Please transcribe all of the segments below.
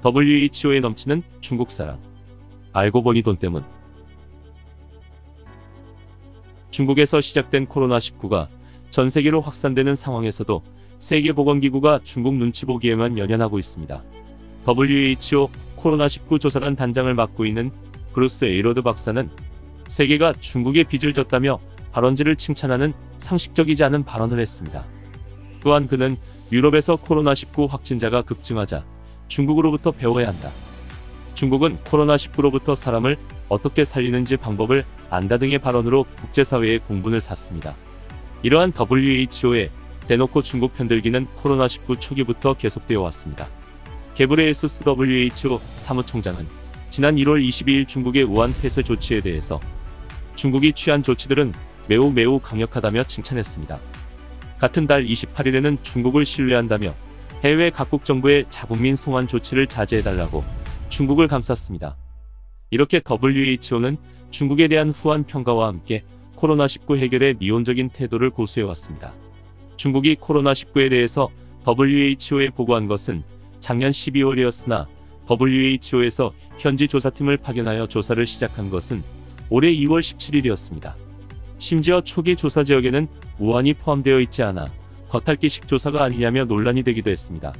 WHO에 넘치는 중국 사람. 알고 보니 돈 때문. 중국에서 시작된 코로나19가 전 세계로 확산되는 상황에서도 세계보건기구가 중국 눈치 보기에만 연연하고 있습니다. WHO 코로나19 조사단 단장을 맡고 있는 브루스 에이러드 박사는 세계가 중국에 빚을 졌다며 발원지를 칭찬하는 상식적이지 않은 발언을 했습니다. 또한 그는 유럽에서 코로나19 확진자가 급증하자 중국으로부터 배워야 한다. 중국은 코로나19로부터 사람을 어떻게 살리는지 방법을 안다 등의 발언으로 국제사회의 공분을 샀습니다. 이러한 WHO의 대놓고 중국 편들기는 코로나19 초기부터 계속되어 왔습니다. 게브레예수스 WHO 사무총장은 지난 1월 22일 중국의 우한 폐쇄 조치에 대해서 중국이 취한 조치들은 매우 강력하다며 칭찬했습니다. 같은 달 28일에는 중국을 신뢰한다며 해외 각국 정부의 자국민 송환 조치를 자제해달라고 중국을 감쌌습니다. 이렇게 WHO는 중국에 대한 후한 평가와 함께 코로나19 해결에 미온적인 태도를 고수해왔습니다. 중국이 코로나19에 대해서 WHO에 보고한 것은 작년 12월이었으나 WHO에서 현지 조사팀을 파견하여 조사를 시작한 것은 올해 2월 17일이었습니다. 심지어 초기 조사 지역에는 우한이 포함되어 있지 않아 겉핥기식 조사가 아니냐며 논란이 되기도 했습니다.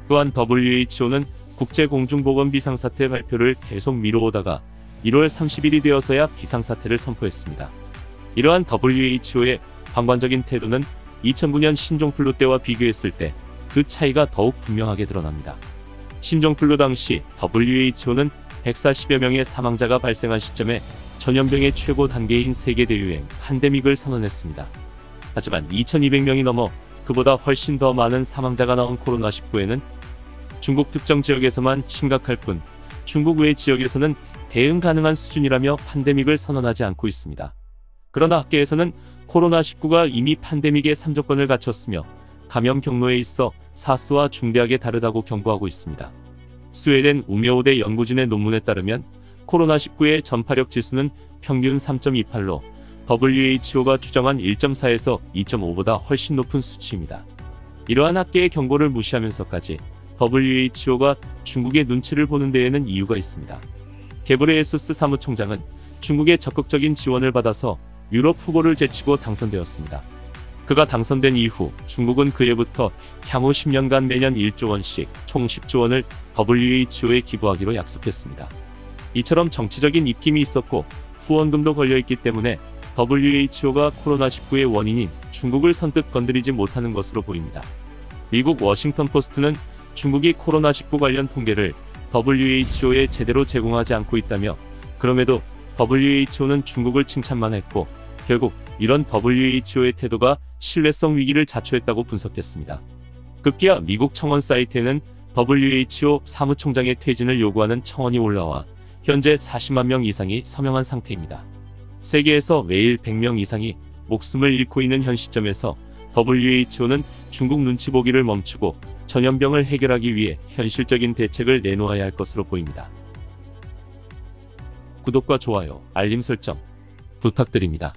또한 WHO는 국제공중보건 비상사태 발표를 계속 미뤄오다가 1월 30일이 되어서야 비상사태를 선포했습니다. 이러한 WHO의 방관적인 태도는 2009년 신종플루 때와 비교했을 때 그 차이가 더욱 분명하게 드러납니다. 신종플루 당시 WHO는 140여 명의 사망자가 발생한 시점에 전염병의 최고 단계인 세계 대유행 팬데믹을 선언했습니다. 하지만 2200명이 넘어 그보다 훨씬 더 많은 사망자가 나온 코로나19에는 중국 특정 지역에서만 심각할 뿐 중국 외 지역에서는 대응 가능한 수준이라며 팬데믹을 선언하지 않고 있습니다. 그러나 학계에서는 코로나19가 이미 팬데믹의 3조건을 갖췄으며 감염 경로에 있어 사스와 중대하게 다르다고 경고하고 있습니다. 스웨덴 우메오대 연구진의 논문에 따르면 코로나19의 전파력 지수는 평균 3.28로 WHO가 추정한 1.4에서 2.5보다 훨씬 높은 수치입니다. 이러한 학계의 경고를 무시하면서까지 WHO가 중국의 눈치를 보는 데에는 이유가 있습니다. 게브레예수스 사무총장은 중국의 적극적인 지원을 받아서 유럽 후보를 제치고 당선되었습니다. 그가 당선된 이후 중국은 그해부터 향후 10년간 매년 1조 원씩 총 10조 원을 WHO에 기부하기로 약속했습니다. 이처럼 정치적인 입김이 있었고 후원금도 걸려있기 때문에 WHO가 코로나19의 원인인 중국을 선뜻 건드리지 못하는 것으로 보입니다. 미국 워싱턴 포스트는 중국이 코로나19 관련 통계를 WHO에 제대로 제공하지 않고 있다며 그럼에도 WHO는 중국을 칭찬만 했고 결국 이런 WHO의 태도가 신뢰성 위기를 자초했다고 분석했습니다. 급기야 미국 청원 사이트에는 WHO 사무총장의 퇴진을 요구하는 청원이 올라와 현재 40만 명 이상이 서명한 상태입니다. 세계에서 매일 100명 이상이 목숨을 잃고 있는 현 시점에서 WHO는 중국 눈치 보기를 멈추고 전염병을 해결하기 위해 현실적인 대책을 내놓아야 할 것으로 보입니다. 구독과 좋아요, 알림 설정 부탁드립니다.